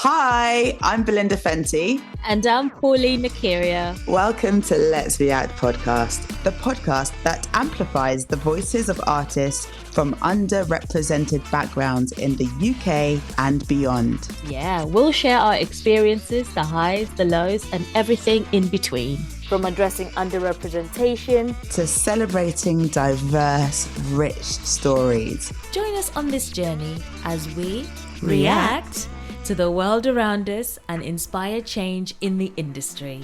Hi, I'm Belinda Fenty. And I'm Pauline Nakiria. Welcome to Let's React podcast, the podcast that amplifies the voices of artists from underrepresented backgrounds in the UK and beyond. Yeah, we'll share our experiences, the highs, the lows, and everything in between. From addressing underrepresentation to celebrating diverse, rich stories. Join us on this journey as we react to the world around us and inspire change in the industry.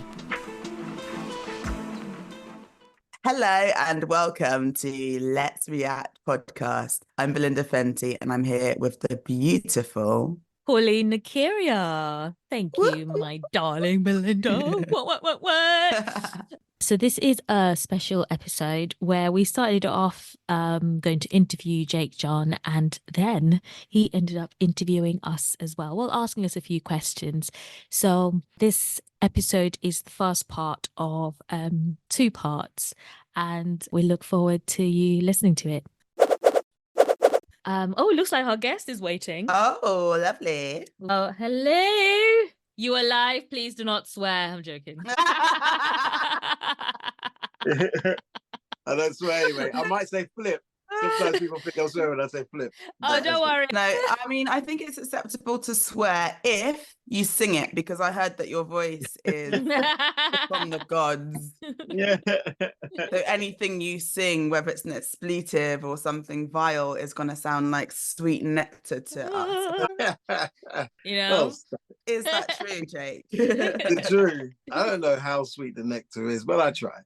Hello and welcome to Let's React podcast. I'm Belinda Fenty and I'm here with the beautiful Pauline Nakiria. Thank you, my darling Belinda. What? So this is a special episode where we started off going to interview Jake John, and then he ended up interviewing us as well, asking us a few questions. So this episode is the first part of 2 parts, and we look forward to you listening to it. It looks like our guest is waiting. Oh, lovely. Oh, hello. You are live. Please do not swear. I'm joking. I don't swear anyway. I might say flip. Sometimes people think I'll swear when I say flip. Oh, don't worry. No, I mean, I think it's acceptable to swear if you sing it, because I heard that your voice is from the gods. Yeah. So anything you sing, whether it's an expletive or something vile, is going to sound like sweet nectar to us. You know? Is that true, Jake? It's true. I don't know how sweet the nectar is, but I try.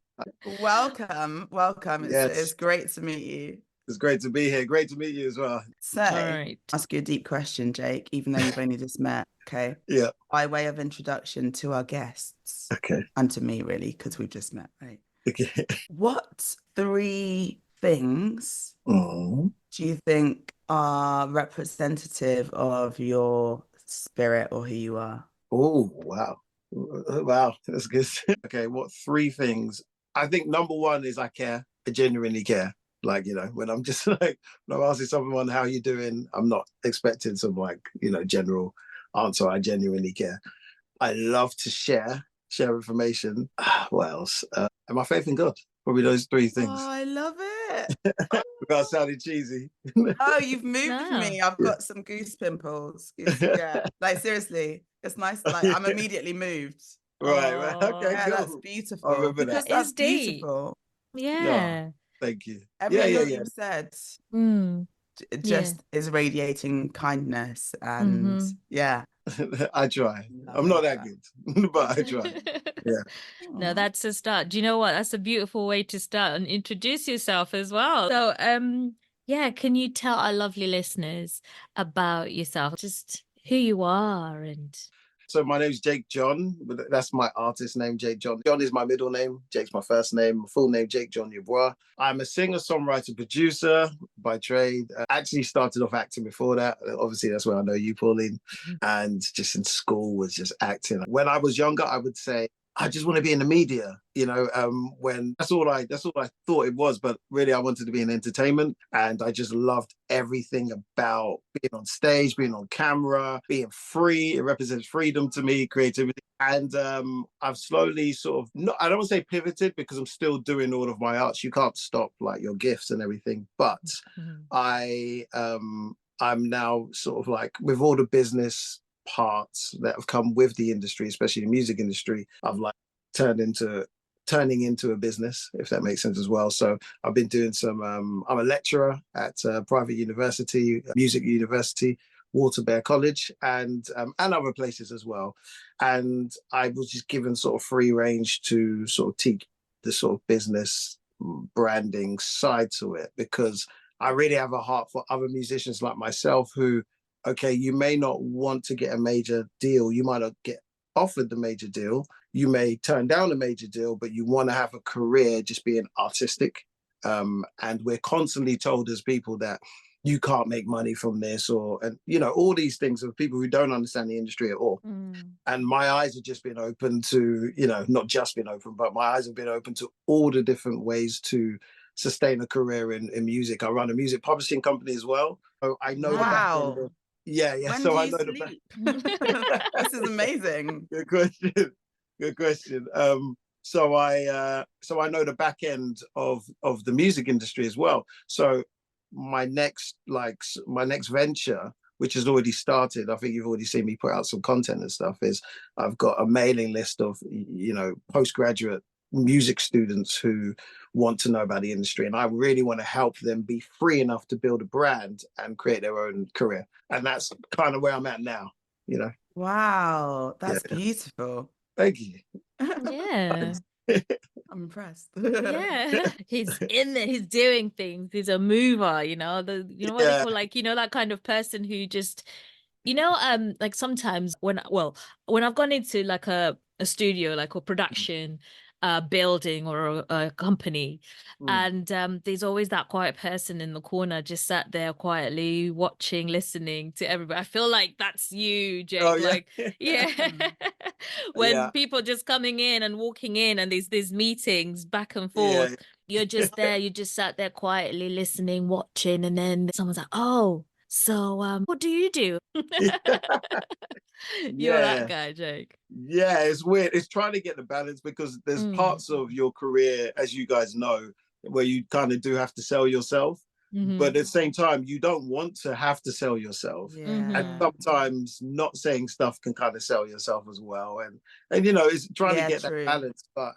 Welcome. Yes. It's great to meet you. It's great to be here. Great to meet you as well. So, right. Ask you a deep question, Jake, even though you've only just met. Okay. Yeah. By way of introduction to our guests. Okay. And to me, really, because we've just met, right? Okay. What 3 things do you think are representative of your spirit or who you are? Oh, wow. Wow. That's good. Okay. What 3 things? I think number 1 is I care. I genuinely care. Like, you know, when I'm just like, when I'm asking someone, how you doing? I'm not expecting some general answer. I genuinely care. I love to share information. What else? And my faith in God. Probably those 3 things. Oh, I love it. Without sounding cheesy. Oh, you've moved me. I've got some goose pimples. Yeah, like seriously, it's nice. Like I'm immediately moved. Right. Okay, yeah, cool. that's beautiful. I remember that. That's deep. beautiful. Yeah. Thank you. Everything you've said just is radiating kindness and yeah. I try. I'm not that good, but I try. Yeah. No, that's a start. Do you know what? That's a beautiful way to start and introduce yourself as well. So, can you tell our lovely listeners about yourself, just who you are and... So my name's Jake John, but that's my artist name, Jake John. John is my middle name. Jake's my first name. My full name, Jake John Yeboah. I'm a singer, songwriter, producer by trade. I actually started off acting before that. Obviously, that's where I know you, Pauline. And just in school was just acting. When I was younger, I would say, I just want to be in the media, when that's all I thought it was. But really, I wanted to be in entertainment. And I just loved everything about being on stage, being on camera, being free. It represents freedom to me, creativity. And I've slowly I don't want to say pivoted, because I'm still doing all of my arts. You can't stop like your gifts and everything. But I'm now with all the business parts that have come with the industry, especially the music industry, I've turning into a business, if that makes sense as well. So I've been doing I'm a lecturer at a private university, music university, Waterbear College, and other places as well. And I was just given free range to teach the business branding side to it, because I really have a heart for other musicians like myself who, okay, you may not want to get a major deal. You might not get offered the major deal. You may turn down a major deal, but you want to have a career just being artistic. And we're constantly told as people that you can't make money from this, and all these things of people who don't understand the industry at all. And my eyes have just been open to, not just been open, but my eyes have been open to all the different ways to sustain a career in music. I run a music publishing company as well. So I know wow. Yeah. When So do I you know sleep? This is amazing. Good question. Good question. So I know the back end of the music industry as well. So my next venture, which has already started, I think you've already seen me put out some content and stuff, is I've got a mailing list of postgraduate music students who want to know about the industry, and I really want to help them be free enough to build a brand and create their own career. And that's kind of where I'm at now. Wow, that's Yeah. beautiful. Thank you. Yeah. I'm impressed. Yeah. He's in there, he's doing things. He's a mover, what they Yeah. call, like, that kind of person who just, like sometimes when I've gone into like a studio, like a production building or a company, and there's always that quiet person in the corner just sat there quietly watching, listening to everybody. I feel like that's you, Jake. Oh, yeah. Like, yeah. When Yeah. people just coming in and walking in and these meetings back and Yeah. forth, you're just there, you just sat there quietly listening, watching, and then someone's like, oh, so what do you do? You're that Yeah. guy, Jake. Yeah, it's weird. It's trying to get the balance, because there's parts of your career, as you guys know, where you kind of do have to sell yourself. But at the same time, you don't want to have to sell yourself. And sometimes not saying stuff can kind of sell yourself as well. And it's trying to get that balance. But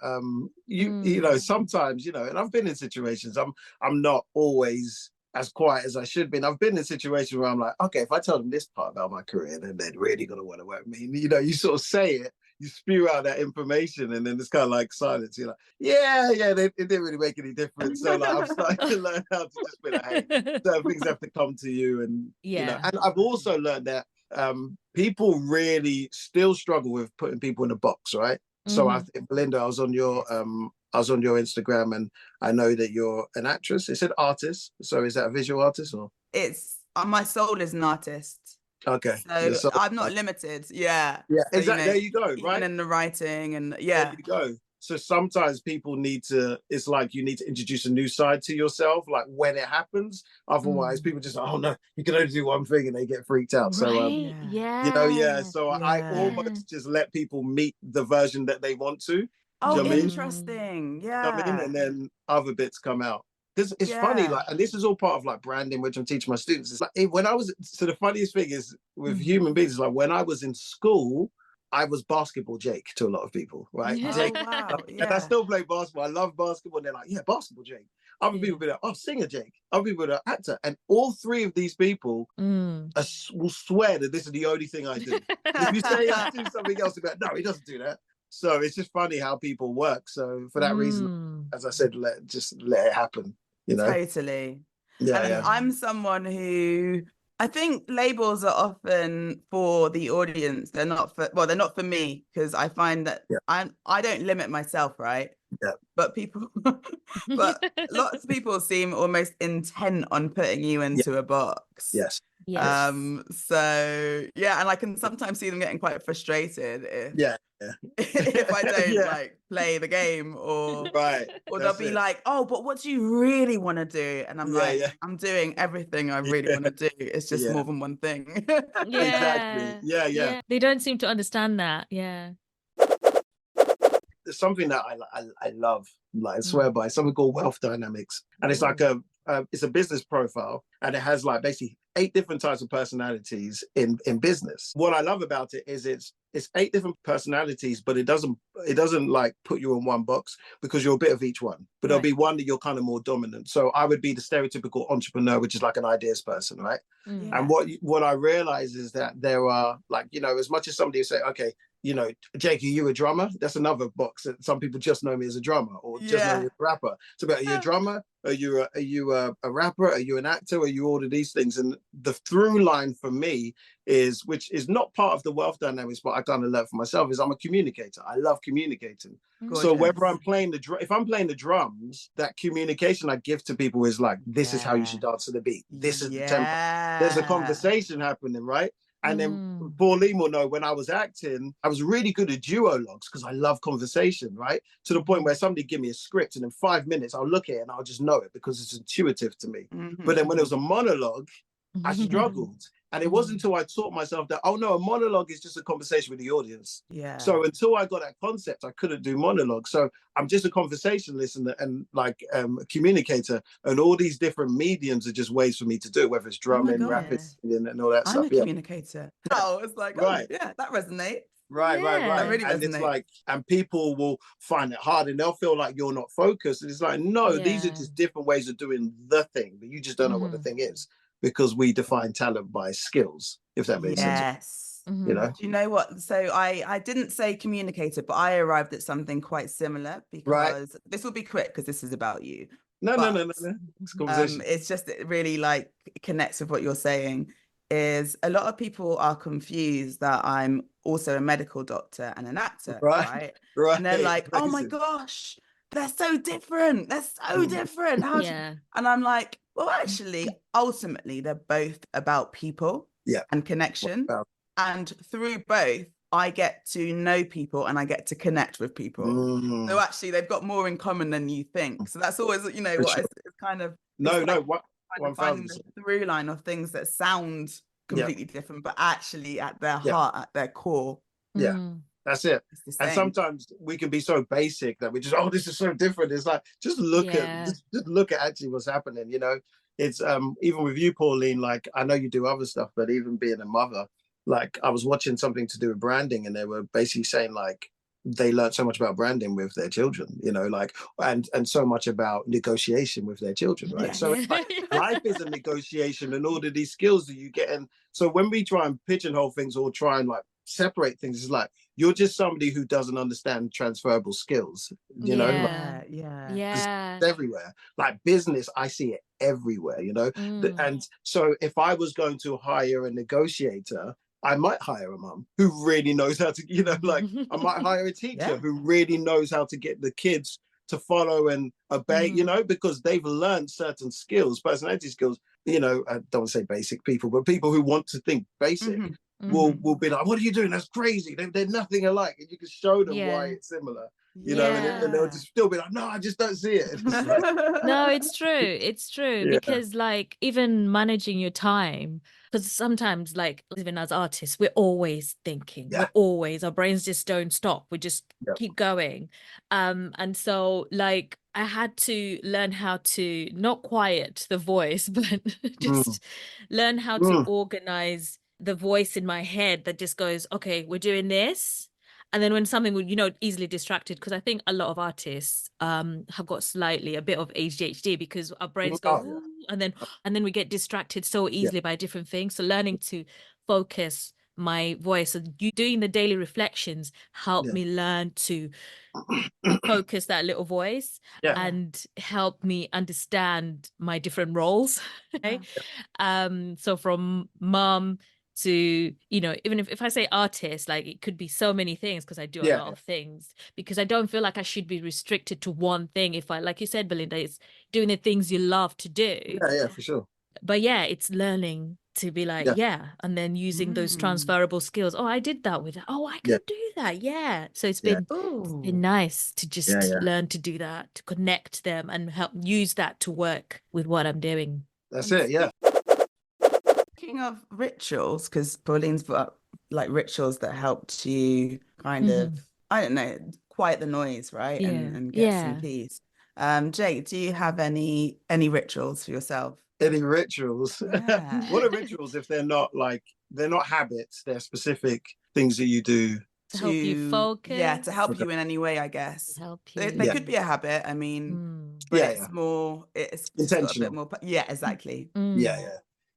sometimes, and I've been in situations, I'm not always as quiet as I should be. And I've been in situations where I'm like, okay, if I tell them this part about my career, then they're really gonna want to work with me. You sort of say it, you spew out that information, and then it's kind of like silence. You're like, it didn't really make any difference. So like, I'm starting to learn how to just be like, hey, certain things have to come to you, and and I've also learned that people really still struggle with putting people in a box, right? So I think, Belinda, I was on your Instagram, and I know that you're an actress. It said artist. So is that a visual artist or? It's my soul is an artist. Okay. So I'm not limited. Yeah. Yeah, so, exactly. There you go. Even right. in the writing and There you go. So sometimes people it's like you need to introduce a new side to yourself, like when it happens. Otherwise, people just, oh no, you can only do one thing, and they get freaked out. So, So I almost just let people meet the version that they want to. Oh, Do you know interesting. Yeah. what I mean? And then other bits come out. Because it's funny, like, and this is all part of like branding, which I'm teaching my students. It's like so the funniest thing is with human beings, is like when I was in school, I was basketball Jake to a lot of people, right? Yeah. Jake, wow. and I still play basketball. I love basketball. And they're like, yeah, basketball Jake. Other people be like, oh, singer Jake. Other people are actor. And all three of these people will swear that this is the only thing I do. If you say I do something else, about no, he doesn't do that. So it's just funny how people work. So for that reason, as I said, let it happen. Totally. Yeah. I'm someone who, I think labels are often for the audience. They're not for me, because I find that I don't limit myself, right? Yeah. But lots of people seem almost intent on putting you into a box. Yes. So and I can sometimes see them getting quite frustrated if I don't like play the game, or they'll be like, oh, but what do you really want to do? And I'm like, I'm doing everything I really want to do. It's just more than one thing. Exactly. Yeah. They don't seem to understand that. Yeah. There's something that I love, like I swear by, something called wealth dynamics, and it's like it's a business profile, and it has like basically 8 different types of personalities in business. What I love about it is it's 8 different personalities, but it doesn't like put you in one box, because you're a bit of each one. But there'll be one that you're kind of more dominant. So I would be the stereotypical entrepreneur, which is like an ideas person, right? And what I realize is that there are, like, as much as somebody will say, okay, Jake, are you a drummer? That's another box that some people just know me as a drummer, or just know me as a rapper. So, are you a drummer? Are you a rapper? Are you an actor? Are you all of these things? And the through line for me is, which is not part of the wealth dynamics, but I kind of learned for myself, is I'm a communicator. I love communicating. Gorgeous. So whether I'm playing if I'm playing the drums, that communication I give to people is like, this is how you should dance to the beat. This is the tempo. There's a conversation happening, right? And then Pauline will know, when I was acting, I was really good at duologues, because I love conversation, right? To the point where somebody give me a script, and in 5 minutes I'll look at it and I'll just know it, because it's intuitive to me. But then when it was a monologue, I struggled. And it wasn't until I taught myself that, oh no, a monologue is just a conversation with the audience. Yeah. So until I got that concept, I couldn't do monologue. So I'm just a conversationalist and like a communicator, and all these different mediums are just ways for me to do it, whether it's drumming, rapping, and all that stuff. I'm a communicator. Oh, it's like, right. Yeah, that resonates. Right. That really and resonates. It's like, and people will find it hard and they'll feel like you're not focused. And it's like, no, these are just different ways of doing the thing, but you just don't know what the thing is, because we define talent by skills, if that makes sense. Yes. You know? Do you know what? So I didn't say communicator, but I arrived at something quite similar, because this will be quick because this is about you. No. It's conversation. It's just, it really like connects with what you're saying. Is a lot of people are confused that I'm also a medical doctor and an actor, right? And they're like, oh my gosh, they're so different. They're so different. And I'm like, well, actually, ultimately, they're both about people and connection. And through both, I get to know people and I get to connect with people. So actually, they've got more in common than you think. So that's always, you know, what it's kind of... finding the through line of things that sound completely different, but actually at their heart, at their core. That's it. And sometimes we can be so basic that we just, oh, this is so different. It's like, just look at actually what's happening, you know. It's even with you, Pauline, like, I know you do other stuff, but even being a mother, like, I was watching something to do with branding, and they were basically saying like they learned so much about branding with their children, you know, like, and so much about negotiation with their children, right? So it's like, life is a negotiation, and all of these skills that you get. And so when we try and pigeonhole things or try and like separate things, it's like, you're just somebody who doesn't understand transferable skills, you know? It's everywhere. Like business, I see it everywhere, you know? And so if I was going to hire a negotiator, I might hire a mum who really knows how to, you know, like I might hire a teacher who really knows how to get the kids to follow and obey, you know, because they've learned certain skills, personality skills, you know. I don't want to say basic people, but people who want to think basic will be like, what are you doing? That's crazy. They're nothing alike. And you can show them why it's similar. You know, and they'll just still be like, no, I just don't see it. No, it's true. It's true. Because like even managing your time, because sometimes like even as artists, we're always thinking, our brains just don't stop. We just keep going. And so like I had to learn how to not quiet the voice, but just learn how to organize the voice in my head that just goes, okay, we're doing this. And then when something would, you know, easily distracted, because I think a lot of artists have got slightly a bit of ADHD, because our brains go, and then we get distracted so easily by different things. So learning to focus my voice, so doing the daily reflections helped me learn to focus that little voice and help me understand my different roles. Okay? So from mom to, you know, even if I say artist, like it could be so many things, because I do a lot of things, because I don't feel like I should be restricted to one thing. If I, like you said, Belinda, it's doing the things you love to do. Yeah, for sure. But it's learning to be like, and then using those transferable skills. Oh, I did that with that. Oh, I can do that. Yeah. So it's been nice to just learn to do that, to connect them and help use that to work with what I'm doing. That's it. Yeah. Speaking of rituals, because Pauline's got like rituals that helped you kind of, I don't know, quiet the noise, right? And get some peace. Jake, do you have any rituals for yourself? Any rituals? What are rituals if they're not habits? They're specific things that you do to help you focus. Yeah, to help you in any way, I guess. To help you. They could be a habit. I mean, but it's more, it's intentional. A bit more. Yeah, exactly.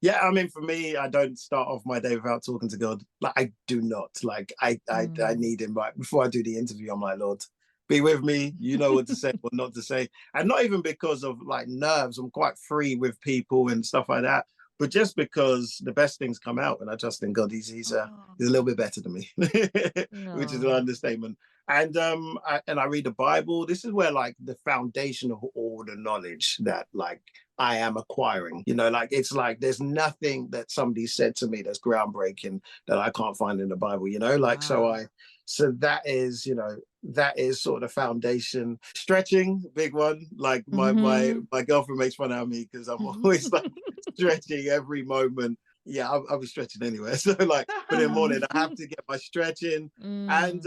Yeah, I mean, for me, I don't start off my day without talking to God. Like, I do not. Like, I need him. Right before I do the interview, I'm like, Lord, be with me. You know what to say, what not to say. And not even because of like nerves. I'm quite free with people and stuff like that. But just because the best things come out when I trust in God. He's a little bit better than me, which is an understatement. And I read the Bible. This is where like the foundation of all the knowledge that like I am acquiring, you know, like it's like there's nothing that somebody said to me that's groundbreaking that I can't find in the Bible, you know, like so that is, you know, that is sort of foundation. Stretching, big one. Like my girlfriend makes fun of me because I'm always like stretching every moment. yeah, I'll be stretching anyway. So like, but in the morning, I have to get my stretching. And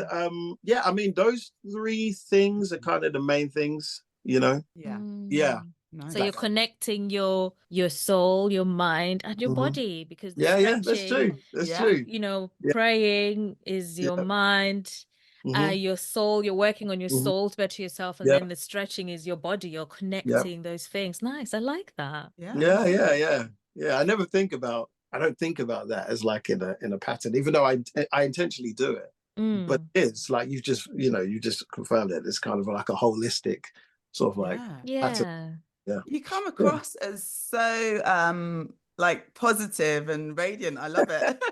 yeah, I mean, those 3 things are kind of the main things, you know? Yeah. Nice. So you're connecting your soul, your mind, and your body, because the yeah, that's true. That's true. You know, praying is your mind, your soul. You're working on your soul to better yourself, and then the stretching is your body. You're connecting those things. Nice. I like that. Yeah. I don't think about that as like in a pattern, even though I intentionally do it. But it's like you just confirmed it. It's kind of like a holistic sort of like pattern. Yeah. You come across as so like positive and radiant. I love it.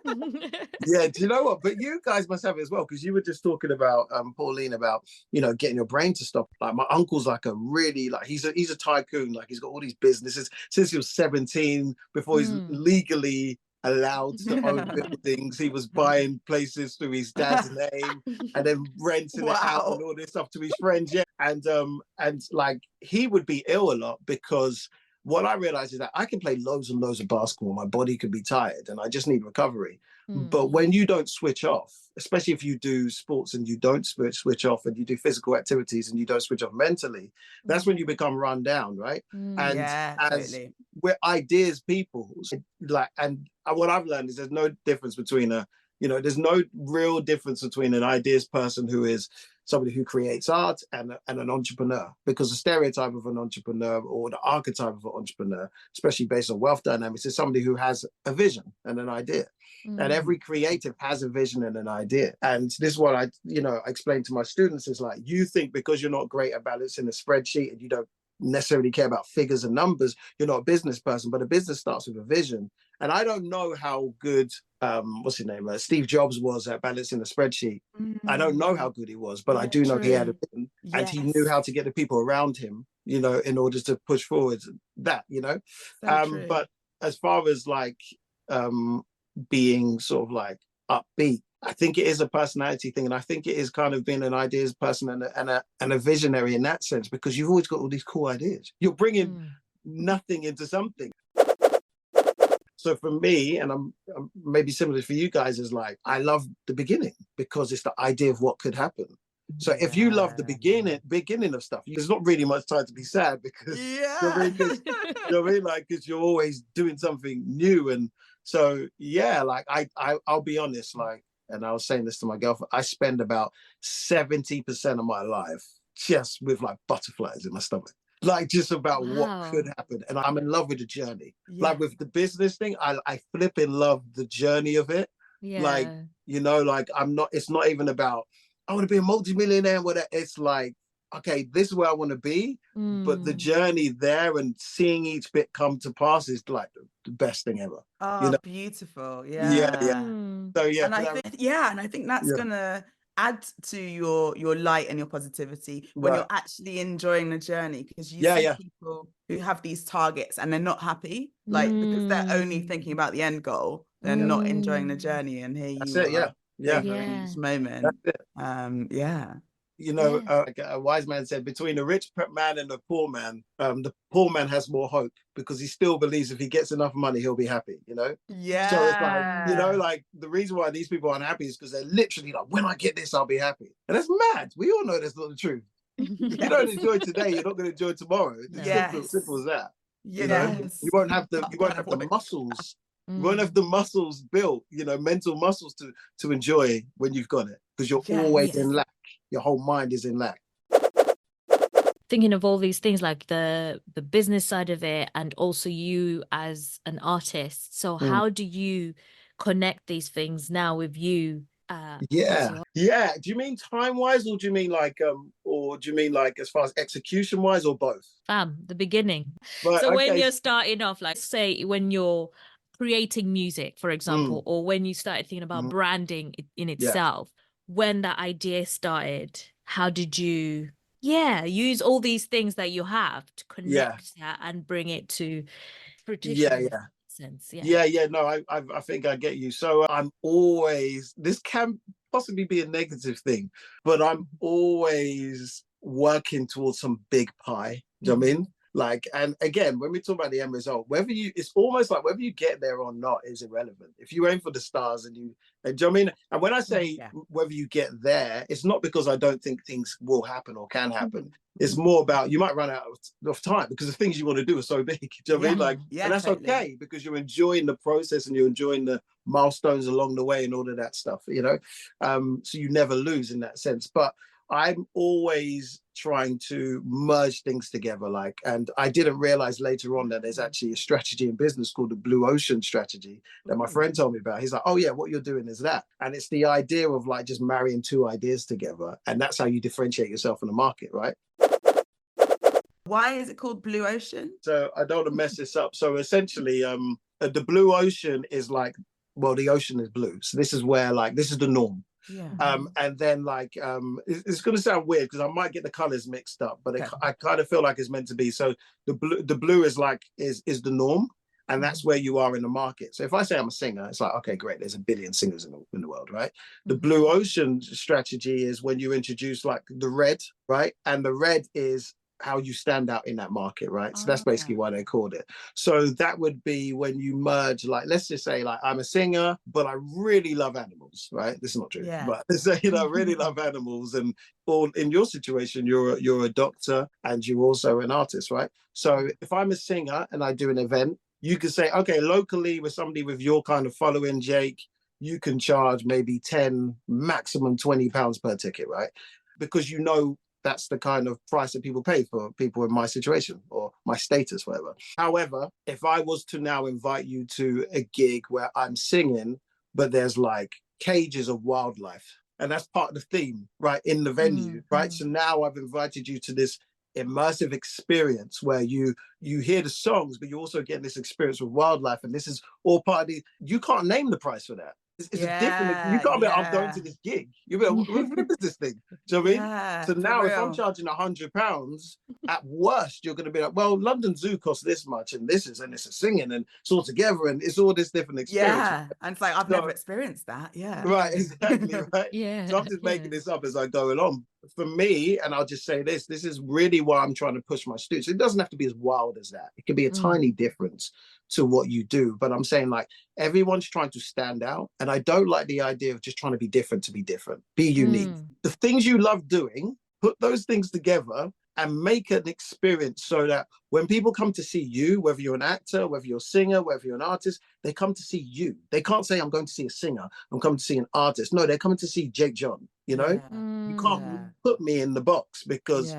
Yeah, do you know what? But you guys must have it as well, because you were just talking about Pauline, about, you know, getting your brain to stop. Like my uncle's like a really, like he's a tycoon. Like he's got all these businesses since he was 17, before he's legally allowed to own buildings. He was buying places through his dad's name and then renting it out and all this stuff to his friends. Yeah. And like he would be ill a lot, because what I realized is that I can play loads and loads of basketball. My body could be tired and I just need recovery. But when you don't switch off, especially if you do sports and you don't switch off, and you do physical activities and you don't switch off mentally, that's when you become run down, right? And totally. We're ideas people, like, and what I've learned is there's no difference between there's no real difference between an ideas person who is somebody who creates art and an entrepreneur, because the stereotype of an entrepreneur, or the archetype of an entrepreneur, especially based on wealth dynamics, is somebody who has a vision and an idea. And every creative has a vision and an idea. And this is what I explain to my students, is like, you think because you're not great at balancing a spreadsheet and you don't necessarily care about figures and numbers, you're not a business person. But a business starts with a vision. And I don't know how good what's his name, Steve Jobs was at balancing a spreadsheet. I don't know how good he was, but I do know he had a vision, and he knew how to get the people around him, you know, in order to push forward that, you know. But as far as like being sort of like upbeat, I think it is a personality thing, and I think it is kind of being an ideas person and a visionary in that sense, because you've always got all these cool ideas. You're bringing nothing into something. So for me, and I'm maybe similar for you guys, is like, I love the beginning because it's the idea of what could happen. So if you love the beginning of stuff, there's not really much time to be sad, because because you're always doing something new. And so like I'll be honest, like, and I was saying this to my girlfriend, I spend about 70% of my life just with like butterflies in my stomach. Like just about what could happen. And I'm in love with the journey. Like with the business thing, I flipping love the journey of it. Like, you know, like it's not even about, I want to be a multimillionaire and whatever. It's like, okay, this is where I want to be. But the journey there and seeing each bit come to pass is like the best thing ever. Oh, you know? Beautiful. So and I think that's gonna add to your light and your positivity when you're actually enjoying the journey, because you see people who have these targets and they're not happy, like because they're only thinking about the end goal, they're not enjoying the journey. And here you are, in each moment. You know, a wise man said, between a rich man and a poor man, the poor man has more hope, because he still believes if he gets enough money, he'll be happy, you know? So it's like, you know, like the reason why these people aren't happy is because they're literally like, when I get this, I'll be happy. And that's mad. We all know that's not the truth. You don't enjoy today, you're not going to enjoy tomorrow. It's simple as that. You know, you won't have the muscles. You won't have the muscles built, you know, mental muscles to enjoy when you've got it, because you're always in lack. Your whole mind is in lack. Thinking of all these things, like the business side of it, and also you as an artist. So how do you connect these things now with you? Do you mean time-wise, or do you mean like as far as execution-wise, or both? The beginning. But, so when you're starting off, like say when you're creating music, for example, or when you started thinking about branding in itself, when that idea started, how did you use all these things that you have to connect that and bring it to fruition? No, I think I get you. So I'm always, this can possibly be a negative thing, but I'm always working towards some big pie. Do you know what I mean? Like, and again, when we talk about the end result, it's almost like whether you get there or not is irrelevant. If you aim for the stars and do you know what I mean? And when I say whether you get there, it's not because I don't think things will happen or can happen. It's more about, you might run out of time because the things you want to do are so big. Do you know what I mean? Like, and that's totally okay, because you're enjoying the process and you're enjoying the milestones along the way and all of that stuff, you know? So you never lose in that sense. But I'm always trying to merge things together. Like, and I didn't realize later on that there's actually a strategy in business called the blue ocean strategy that my friend told me about. He's like, oh yeah, what you're doing is that. And it's the idea of like just marrying two ideas together. And that's how you differentiate yourself in the market, right? Why is it called blue ocean? So I don't want to mess this up. So essentially, the blue ocean is like, well, the ocean is blue. So this is where, like, this is the norm. Yeah. And then like it's going to sound weird because I might get the colors mixed up, but I kind of feel like it's meant to be. So the blue is like is the norm, and that's where you are in the market. So if I say I'm a singer, it's like, okay, great, there's 1 billion singers in the world, right? The blue ocean strategy is when you introduce like the red, right? And the red is how you stand out in that market, right? So that's basically why they called it. So that would be when you merge, like, let's just say like I'm a singer, but I really love animals, right? This is not true, but you know, I really love animals. And or in your situation, you're a doctor and you're also an artist, right? So if I'm a singer and I do an event, you could say, okay, locally with somebody with your kind of following, Jake, you can charge maybe 10, maximum £20 per ticket, right? Because you know that's the kind of price that people pay for people in my situation or my status, whatever. However, if I was to now invite you to a gig where I'm singing, but there's like cages of wildlife, and that's part of the theme, right, in the venue, right? So now I've invited you to this immersive experience where you hear the songs, but you also get this experience with wildlife, and this is all part of the, you can't name the price for that. It's a different, you can't be like, I'm going to this gig. You'll be like, what is this thing? Do you know what I mean? Yeah, so now if I'm charging £100, at worst, you're going to be like, well, London Zoo costs this much, and it's a singing, and it's all together, and it's all this different experience. Yeah, and it's like, I've never experienced that. Yeah. Right, exactly, right? So I'm just making this up as I go along. For me, and I'll just say this is really why I'm trying to push my students. It doesn't have to be as wild as that. It can be a tiny difference to what you do. But I'm saying, like, everyone's trying to stand out. And I don't like the idea of just trying to be different to be different. Be unique. The things you love doing, put those things together and make an experience so that when people come to see you, whether you're an actor, whether you're a singer, whether you're an artist, they come to see you. They can't say, I'm going to see a singer, I'm coming to see an artist. No, they're coming to see Jake John, you know? You can't put me in the box because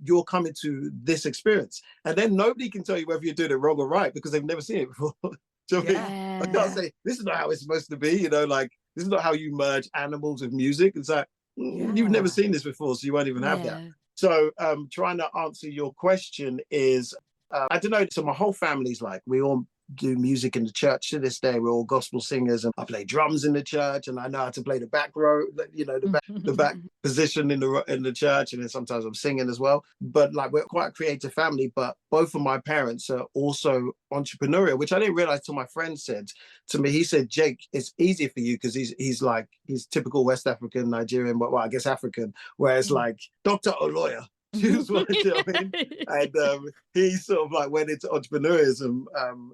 you're coming to this experience. And then nobody can tell you whether you're doing it wrong or right because they've never seen it before. Do you know what I mean? I can't say, this is not how it's supposed to be, you know, like, this is not how you merge animals with music. It's like, you've never seen this before, so you won't even have that. So trying to answer your question is, I don't know, so my whole family's like, we all do music in the church to this day. We're all gospel singers, and I play drums in the church, and I know how to play the back row, you know, the back position in the church, and then sometimes I'm singing as well. But like, we're quite a creative family, but both of my parents are also entrepreneurial, which I didn't realize till my friend said to me. He said, Jake, it's easy for you because he's typical West African, Nigerian, well, I guess African, whereas like doctor or lawyer. You know what I mean? And he sort of like went into entrepreneurism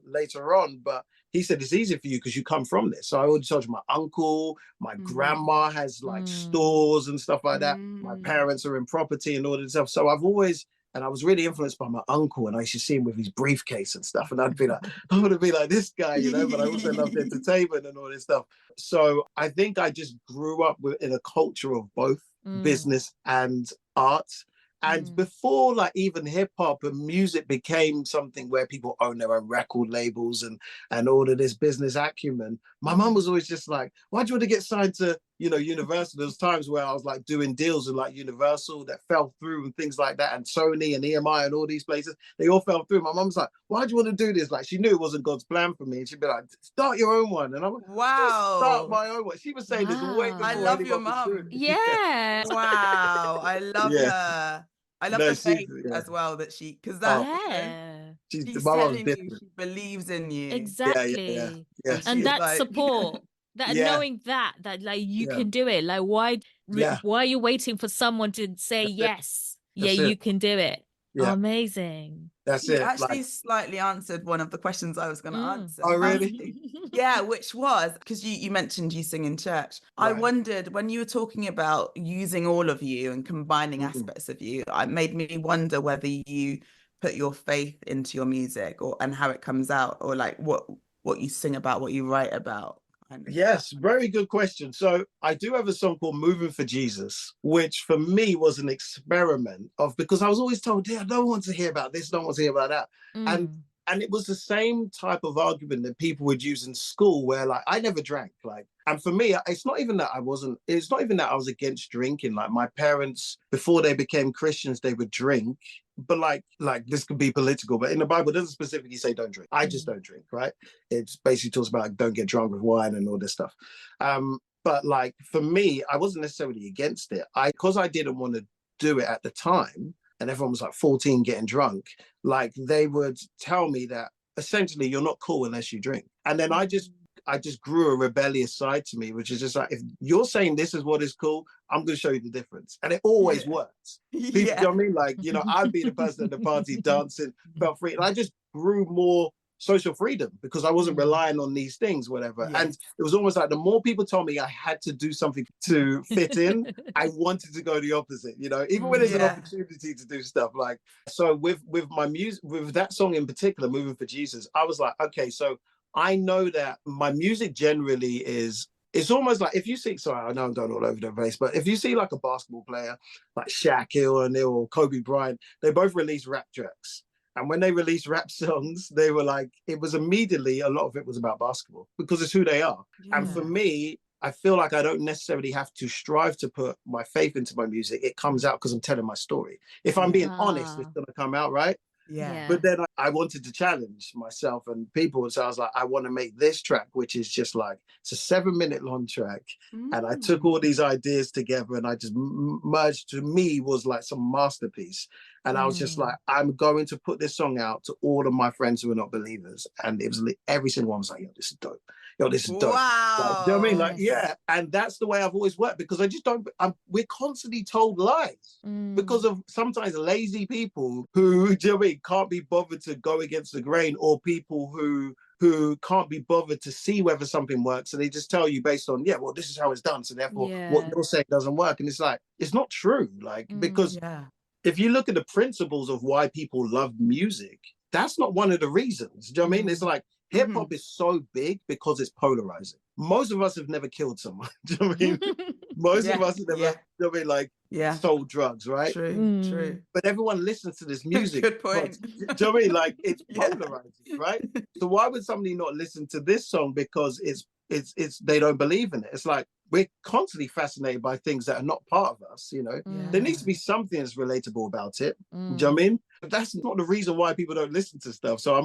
later on, but he said it's easy for you because you come from this. So I already told you, my uncle, my grandma has like stores and stuff like that. My parents are in property and all this stuff. So I've always, and I was really influenced by my uncle, and I used to see him with his briefcase and stuff, and I'd be like, I want to be like this guy, you know, but I also loved entertainment and all this stuff. So I think I just grew up in a culture of both business and art. And before like even hip hop and music became something where people own their own record labels and all of this business acumen, my mum was always just like, why do you want to get signed to, you know, Universal? There was times where I was like doing deals with like Universal that fell through and things like that, and Sony and EMI and all these places, they all fell through. My mum's like, why do you want to do this? Like, she knew it wasn't God's plan for me. And she'd be like, start your own one. And I'm like, wow, start my own one. She was saying this way before. I love your mum. Yeah. Wow. I love her. I love the faith as well that she, because that she's telling you she believes in you. Exactly. And that like, support, that knowing that like you can do it. Like why are you waiting for someone to say yes? You can do it. Amazing. That's You it. actually slightly answered one of the questions I was going to answer. Oh, really? Yeah, which was, because you mentioned you sing in church. Right. I wondered, when you were talking about using all of you and combining aspects of you, it made me wonder whether you put your faith into your music and how it comes out, or like what you sing about, what you write about. Yes, very good question. So I do have a song called Moving for Jesus, which for me was an experiment because I was always told, yeah, no one wants to hear about this, no one wants to hear about that. And it was the same type of argument that people would use in school, where like I never drank. And for me, it's not even that I was against drinking. Like my parents, before they became Christians, they would drink. But like this could be political, but in the Bible, it doesn't specifically say don't drink. I just don't drink, right? It's basically talks about don't get drunk with wine and all this stuff. But like for me, I wasn't necessarily against it. Because I didn't want to do it at the time, and everyone was like 14 getting drunk, like they would tell me that essentially you're not cool unless you drink. And then I just grew a rebellious side to me, which is just like, if you're saying this is what is cool, I'm going to show you the difference. And it always works. People, you know what I mean? Like, I'd be the person at the party dancing, felt free. And I just grew more social freedom because I wasn't relying on these things, whatever. And it was almost like the more people told me I had to do something to fit in, I wanted to go the opposite, even when there's an opportunity to do stuff. Like, so with my music, with that song in particular, Moving for Jesus, I was like, okay, so I know that my music generally it's almost like if you see, sorry, I know I'm going all over the place, but if you see like a basketball player like Shaquille O'Neal or Kobe Bryant, they both release rap tracks. And when they released rap songs, they were like, it was immediately, a lot of it was about basketball because it's who they are. Yeah. And for me, I feel like I don't necessarily have to strive to put my faith into my music. It comes out because I'm telling my story. If I'm being honest, it's going to come out, right? Yeah. But then I wanted to challenge myself and people. So I was like, I want to make this track, which is just like, it's a 7-minute long track. And I took all these ideas together and I just merged, to me was like some masterpiece. And I was just like, I'm going to put this song out to all of my friends who are not believers. And it was every single one was like, yo, this is dope. Yo, this is dope. Wow. Like, you know what I mean? Like, yeah. And that's the way I've always worked, because I just don't, we're constantly told lies because of sometimes lazy people who, do you know what I mean, can't be bothered to go against the grain, or people who can't be bothered to see whether something works. And they just tell you based on, well, this is how it's done. So therefore what you're saying doesn't work. And it's like, it's not true. Like, because if you look at the principles of why people love music, that's not one of the reasons. Do you know what I mean? It's like, hip hop is so big because it's polarizing. Most of us have never killed someone. Do you know what I mean? Most of us have never, you know what I mean, like sold drugs, right? True. But everyone listens to this music. Good point. Do you know what I mean? Like, it's polarizing, right? So why would somebody not listen to this song because it's they don't believe in it? It's like, we're constantly fascinated by things that are not part of us, There needs to be something that's relatable about it. Do you know what I mean? But that's not the reason why people don't listen to stuff. So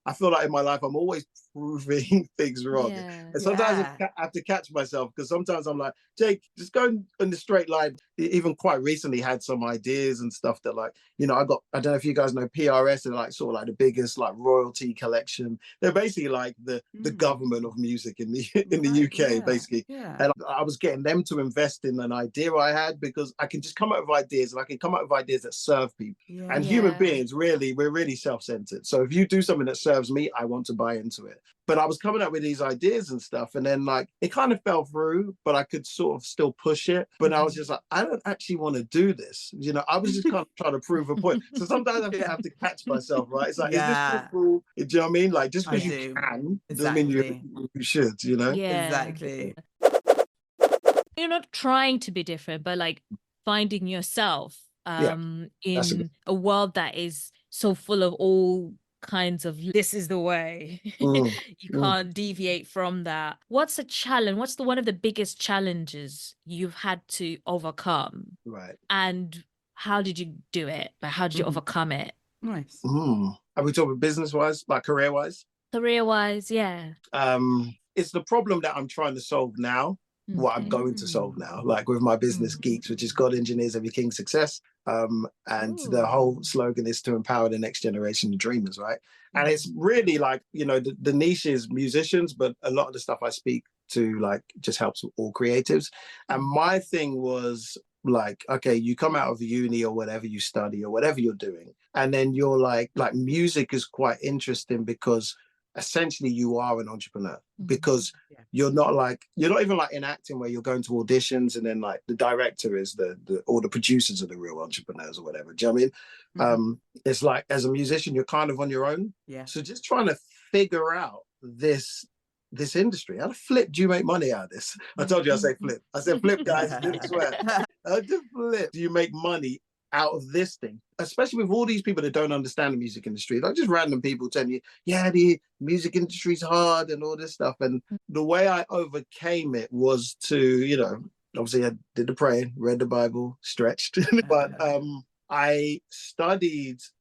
I feel like in my life, I'm always proving things wrong. And sometimes I have to catch myself, because sometimes I'm like, Jake, just go in the straight line. Even quite recently had some ideas and stuff that, like, I don't know if you guys know PRS, they're like sort of like the biggest like royalty collection. They're basically like the government of music in the UK, basically. And I was getting them to invest in an idea I had, because I can just come up with ideas, and I can come up with ideas that serve people. And human beings, really, we're really self-centered. So if you do something that serves me, I want to buy into it. But I was coming up with these ideas and stuff, and then like it kind of fell through, but I could sort of still push it. But I was just like, I don't actually want to do this. I was just kind of trying to prove a point. So sometimes I have to catch myself, right? It's like, is this cool? Do you know what I mean? Like, just because you can doesn't mean you should, Yeah. Exactly. You're not trying to be different, but like finding yourself in a world that is so full of all kinds of, this is the way. You can't deviate from that. What's a challenge? What's one of the biggest challenges you've had to overcome? Right. And how did you do it? Like, how did you overcome it? Nice. Are we talking business-wise, like career-wise? Career-wise, yeah. It's the problem that I'm trying to solve now. What I'm going to solve now, like with my business Geeks, which is God engineers every king success. And the whole slogan is to empower the next generation of dreamers, right? And it's really like, the niche is musicians, but a lot of the stuff I speak to like just helps all creatives. And my thing was, like, okay, you come out of uni or whatever you study or whatever you're doing, and then you're like music is quite interesting because essentially you are an entrepreneur, because you're not even like in acting where you're going to auditions and then like the director is or the producers are the real entrepreneurs or whatever. Do you know what I mean? It's like as a musician, you're kind of on your own. Yeah. So just trying to figure out this industry. How the flip do you make money out of this? I told you I say flip. I said flip, guys. I didn't swear. How the flip do you make money out of this thing, especially with all these people that don't understand the music industry, like just random people telling you, yeah, the music industry's hard and all this stuff. And the way I overcame it was to, obviously I did the praying, read the Bible, stretched, but I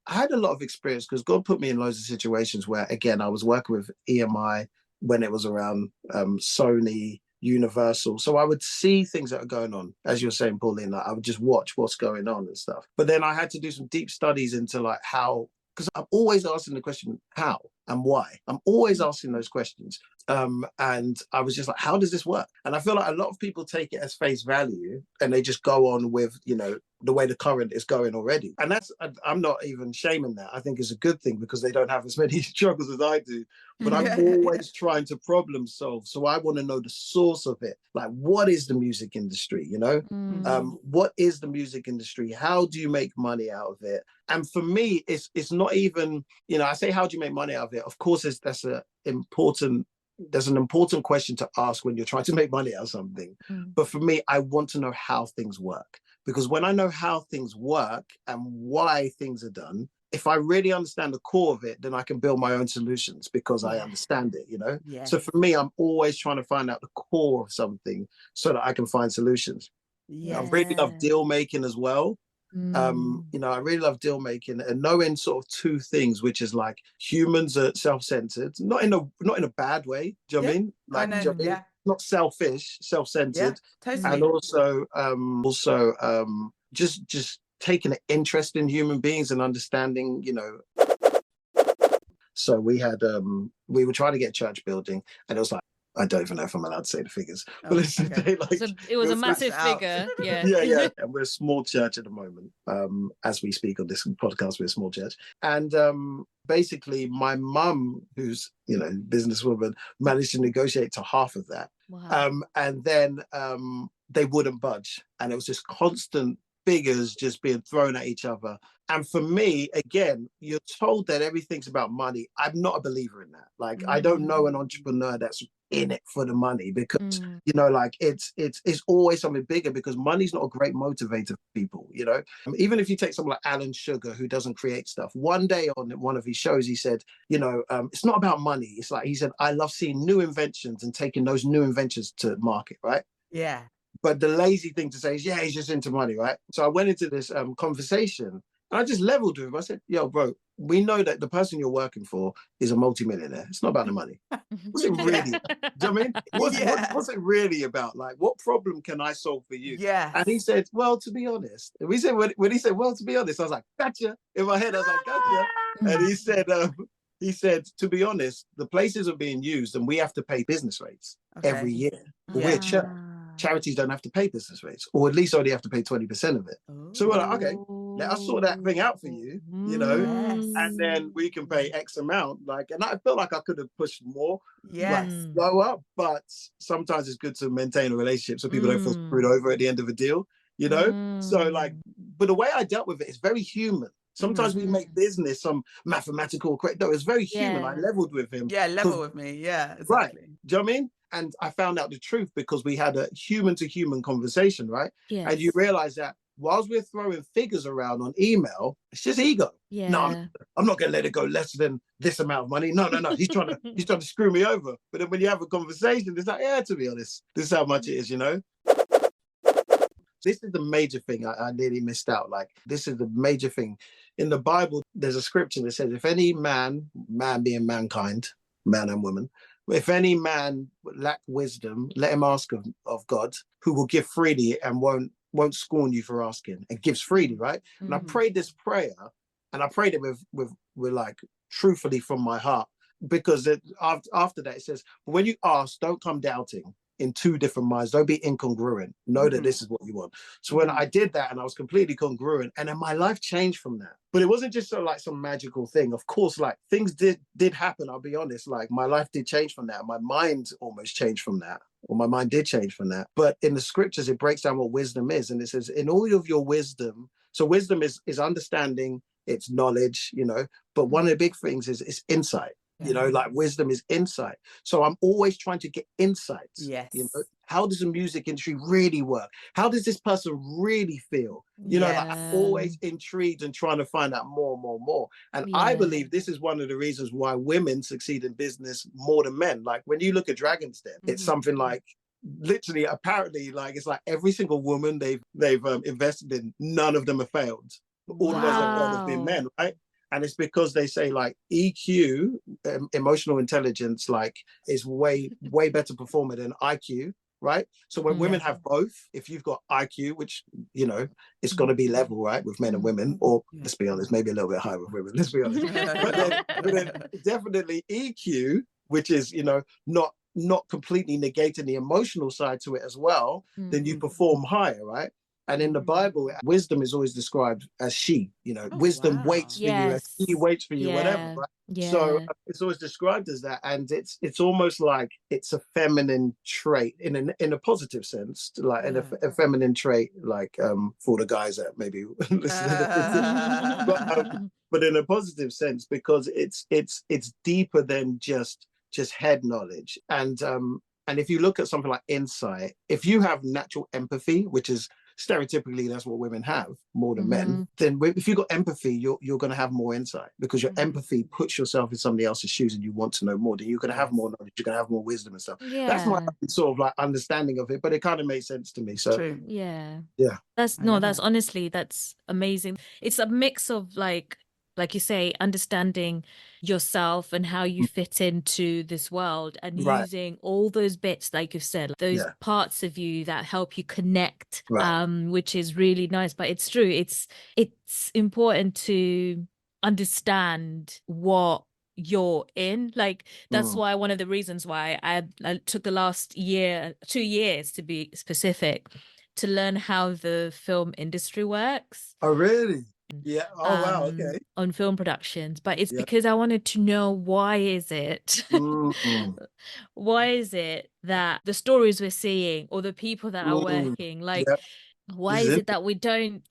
had a lot of experience because God put me in loads of situations where, again, I was working with EMI when it was around Sony, Universal. So I would see things that are going on, as you're saying, Pauline, like I would just watch what's going on and stuff. But then I had to do some deep studies into like how, because I'm always asking the question, how and why? I'm always asking those questions. And I was just like, how does this work? And I feel like a lot of people take it as face value and they just go on with, the way the current is going already. And I'm not even shaming that. I think it's a good thing because they don't have as many struggles as I do. But I'm always trying to problem solve. So I want to know the source of it. Like, what is the music industry? What is the music industry? How do you make money out of it? And for me, it's not even, I say, how do you make money out of it? Of course, there's an important question to ask when you're trying to make money out of something. But for me, I want to know how things work. Because when I know how things work and why things are done, if I really understand the core of it, then I can build my own solutions because I understand it, Yeah. So for me, I'm always trying to find out the core of something so that I can find solutions. Yeah. I really love deal making as well. I really love deal making and knowing sort of two things, which is like humans are self-centered, not in a bad way. Do you know what I mean? Like, do you know what I mean? Not selfish, self-centered, totally. And also just taking an interest in human beings and understanding, So we were trying to get a church building, and it was like, I don't even know if I'm allowed to say the figures, but it was a massive figure. Yeah. Yeah. And we're a small church at the moment. As we speak on this podcast, we're a small church. And basically my mum, who's, businesswoman, managed to negotiate to half of that. Wow. And then they wouldn't budge. And it was just constant figures just being thrown at each other. And for me, again, you're told that everything's about money. I'm not a believer in that. Like, I don't know an entrepreneur that's in it for the money because, it's always something bigger because money's not a great motivator for people, Even if you take someone like Alan Sugar, who doesn't create stuff, one day on one of his shows, he said, it's not about money. It's like, he said, I love seeing new inventions and taking those new inventions to market, right? Yeah. But the lazy thing to say is, he's just into money, right? So I went into this conversation and I just leveled with him. I said, yo, bro, we know that the person you're working for is a multimillionaire. It's not about the money. What's it really? Do you know what I mean? What's it really about? Like, what problem can I solve for you? Yeah. And he said, well, to be honest. And when he said, well, to be honest, I was like, gotcha. In my head, I was like, gotcha. And he said, to be honest, the places are being used and we have to pay business rates every year. But we're a church. Charities don't have to pay business rates, or at least only have to pay 20% of it. So we're like, okay, let us sort that thing out for you, and then we can pay X amount. And I felt like I could have pushed more, lower, but sometimes it's good to maintain a relationship so people don't feel screwed over at the end of a deal, So but the way I dealt with it is very human. Sometimes we make business some mathematical no, it's very human. I leveled with him. Yeah, level with me. Yeah, exactly. Right. Do you know what I mean? And I found out the truth because we had a human-to-human conversation, right? Yes. And you realize that whilst we're throwing figures around on email, it's just ego. Yeah. No, I'm not going to let it go less than this amount of money. No. He's trying to screw me over. But then when you have a conversation, it's like, to be honest, this is how much it is, This is the major thing I nearly missed out. Like, this is the major thing. In the Bible, there's a scripture that says, if any man being mankind, man and woman, if any man lack wisdom, let him ask of God, who will give freely and won't scorn you for asking, and gives freely, right? And I prayed this prayer, and I prayed it with like truthfully from my heart, because after that it says, when you ask, don't come doubting. in two different minds. Don't be incongruent. Know that this is what you want. So when I did that and I was completely congruent, and then my life changed from that. But it wasn't just like some magical thing. Of course, like things did happen. I'll be honest. Like my life did change from that. My mind almost changed from that. Or my mind did change from that. But in the scriptures, it breaks down what wisdom is. And it says, in all of your wisdom, so wisdom is understanding, it's knowledge, you know, but one of the big things is insight. You know, like wisdom is insight. So I'm always trying to get insights. Yes. You know, how does the music industry really work? How does this person really feel? You know, like I'm always intrigued and trying to find out more and more and more. And I believe this is one of the reasons why women succeed in business more than men. Like when you look at Dragon's Den, it's something like literally, apparently, like it's like every single woman they've invested in, none of them have failed. All the ones that failed have been men, right? And it's because they say like EQ, emotional intelligence, like is way better performer than IQ, right? So when women have both, if you've got IQ, which, you know, it's going to be level, right, with men and women, or let's be honest, maybe a little bit higher with women, let's be honest. but then definitely EQ, which is, you know, not completely negating the emotional side to it as well, then you perform higher, right? And in the Bible, wisdom is always described as she, you know, wisdom waits for you, as he waits for you, whatever, right? So it's always described as that. And it's almost like it's a feminine trait in a positive sense, like in a feminine trait, like for the guys that maybe listen to this, but in a positive sense, because it's deeper than just head knowledge. And if you look at something like insight, if you have natural empathy, which is stereotypically that's what women have more than men, then if you've got empathy, you're going to have more insight, because your empathy puts yourself in somebody else's shoes and you want to know more. Then you're going to have more knowledge, you're going to have more wisdom and stuff. That's my sort of like understanding of it, but it kind of makes sense to me. So true. That's honestly, that's amazing. It's a mix of like you say, understanding yourself and how you fit into this world, and using all those bits, like you've said, those parts of you that help you connect, which is really nice. But it's true, it's important to understand what you're in. Like that's why one of the reasons why I took the last 2 years to be specific, to learn how the film industry works. Oh, really? Yeah. Oh, wow. Okay. On film productions, but it's because I wanted to know why is it that the stories we're seeing, or the people that are working, like why is it that we don't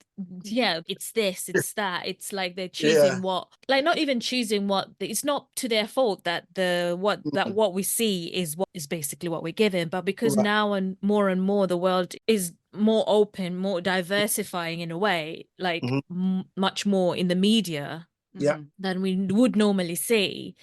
it's this, it's that, it's like they're choosing what, like not even choosing what, it's not to their fault that what we see is what is basically what we're given, but because now and more the world is more open, more diversifying in a way, like much more in the media than we would normally see.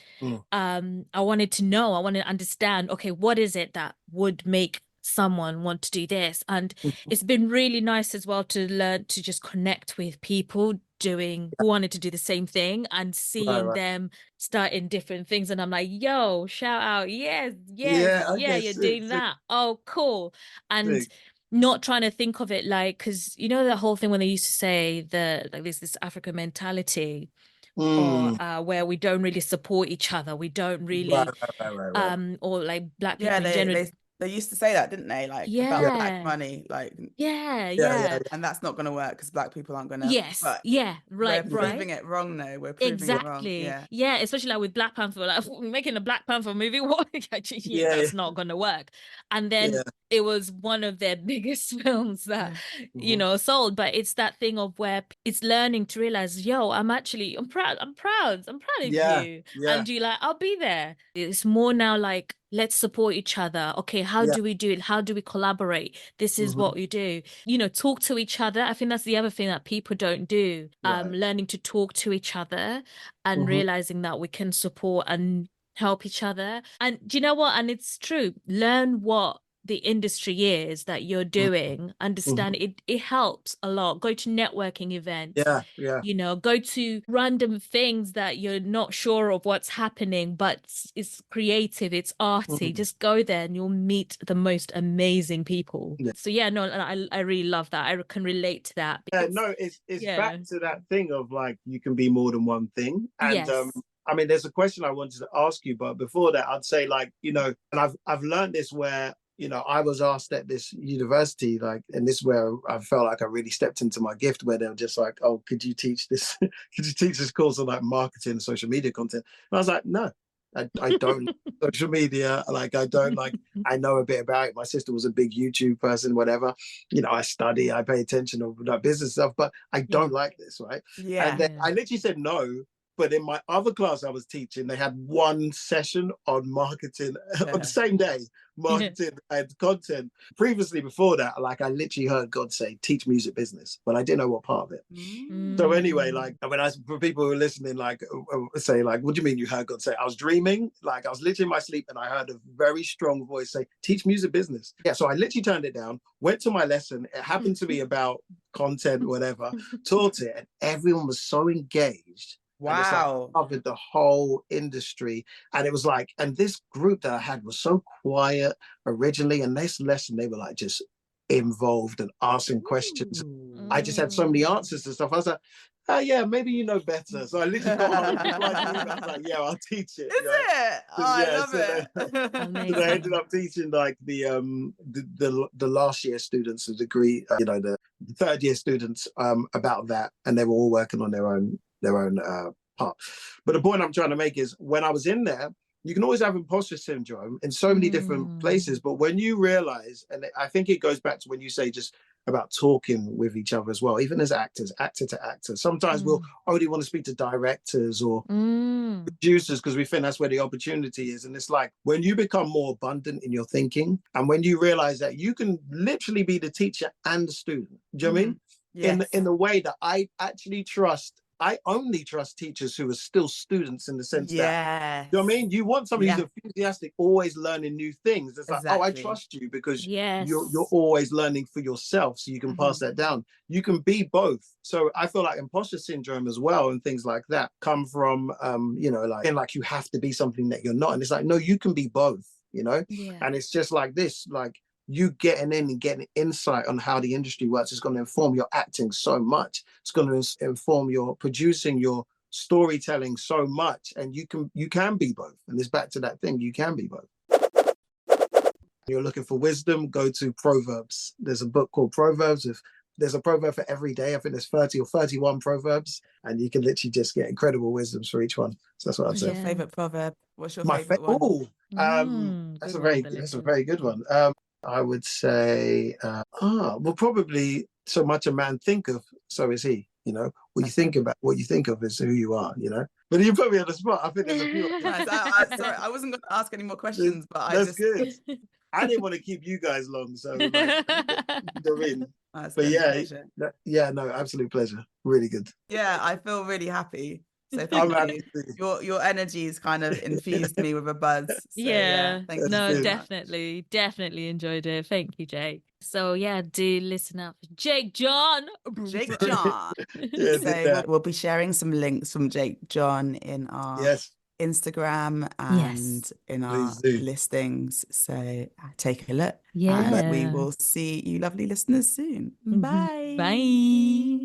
I wanted to understand, okay, what is it that would make someone want to do this? And it's been really nice as well to learn to just connect with people who wanted to do the same thing, and seeing them start in different things, and I'm like, yo, shout out, you're doing that, oh cool. And not trying to think of it like, because you know the whole thing when they used to say like there's this African mentality, or where we don't really support each other, we don't really or like black people in general. They used to say that, didn't they? Like about black money, like and that's not going to work because black people aren't going to. We're proving it wrong though. We're proving it wrong. Especially like with Black Panther, like making a Black Panther movie, what? That's not going to work. And then it was one of their biggest films that sold. But it's that thing of where it's learning to realize, yo, I'm proud of you, and you like, I'll be there. It's more now like, let's support each other. Okay, how do we do it? How do we collaborate? This is what we do. Talk to each other. I think that's the other thing that people don't do. Learning to talk to each other and realizing that we can support and help each other. And do you know what? And it's true. Learn what the industry is that you're doing, understand it helps a lot. Go to networking events, go to random things that you're not sure of what's happening, but it's creative, it's arty. Just go there and you'll meet the most amazing people. So I really love that. I can relate to that. It's back to that thing of like, you can be more than one thing. And I mean, there's a question I wanted to ask you, but before that, I'd say like, and I've learned this where you know, I was asked at this university, like, and this is where I felt like I really stepped into my gift, where they were just like, oh, could you teach this? Could you teach this course on like marketing and social media content? And I was like, no, I don't social media. Like, I don't like, I know a bit about it. My sister was a big YouTube person, whatever. You know, I study, I pay attention to like business stuff, but I don't like this, right? Yeah. And then I literally said no. But in my other class I was teaching, they had one session on marketing on the same day, marketing and content. Previously, before that, like I literally heard God say, teach music business, but I didn't know what part of it. So anyway, like when for people who are listening, like say like, what do you mean you heard God say? I was dreaming, like I was literally in my sleep and I heard a very strong voice say, teach music business. Yeah, so I literally turned it down, went to my lesson. It happened to be about content, whatever, taught it, and everyone was so engaged. Wow. Like covered the whole industry. And it was like, and this group that I had was so quiet originally. And this lesson, they were like just involved and asking questions. I just had so many answers to stuff. I was like, oh yeah, maybe you know better. So I literally got home. I was like, yeah, I'll teach it. Is it? Oh, I love it. So I ended up teaching like the last year students, the degree, you know, the third year students about that, and they were all working on their own part. But the point I'm trying to make is, when I was in there, you can always have imposter syndrome in so many different places, but when you realize, and I think it goes back to when you say just about talking with each other as well, even as actors, actor to actor, sometimes we'll only want to speak to directors or producers because we think that's where the opportunity is. And it's like, when you become more abundant in your thinking, and when you realize that you can literally be the teacher and the student, do you know what I mean? Yes. In a way that I actually trust. I only trust teachers who are still students, in the sense that, you know what I mean? You want somebody who's enthusiastic, always learning new things. It's like, oh, I trust you because you're always learning for yourself, so you can pass that down. You can be both. So I feel like imposter syndrome as well and things like that come from, you know, like you have to be something that you're not. And it's like, no, you can be both, you know? And it's just like this, like, you getting in and getting insight on how the industry works is going to inform your acting so much. It's going to inform your producing, your storytelling so much. And you can be both. And it's back to that thing, you can be both. You're looking for wisdom, go to Proverbs. There's a book called Proverbs. There's a proverb for every day. I think there's 30 or 31 proverbs, and you can literally just get incredible wisdoms for each one. So that's what I'd say. What's your favorite proverb? What's your favorite one? That's a very good one. I would say, well, probably, so much a man thinketh, so is he. You know, what you think about, what you think of is who you are, you know. But you put me on the spot. I think there's a few. Sorry, I wasn't going to ask any more questions, but that's good. I didn't want to keep you guys long, so like, you're in. But yeah, no, absolute pleasure. Really good. Yeah, I feel really happy. So thank you. Your energy's kind of infused me with a buzz. So, thank you so definitely enjoyed it. Thank you, Jake. So yeah, do listen up for Jake John. So we'll be sharing some links from Jake John in our Instagram and in our listings. So take a look. And we will see you lovely listeners soon. Bye. Bye.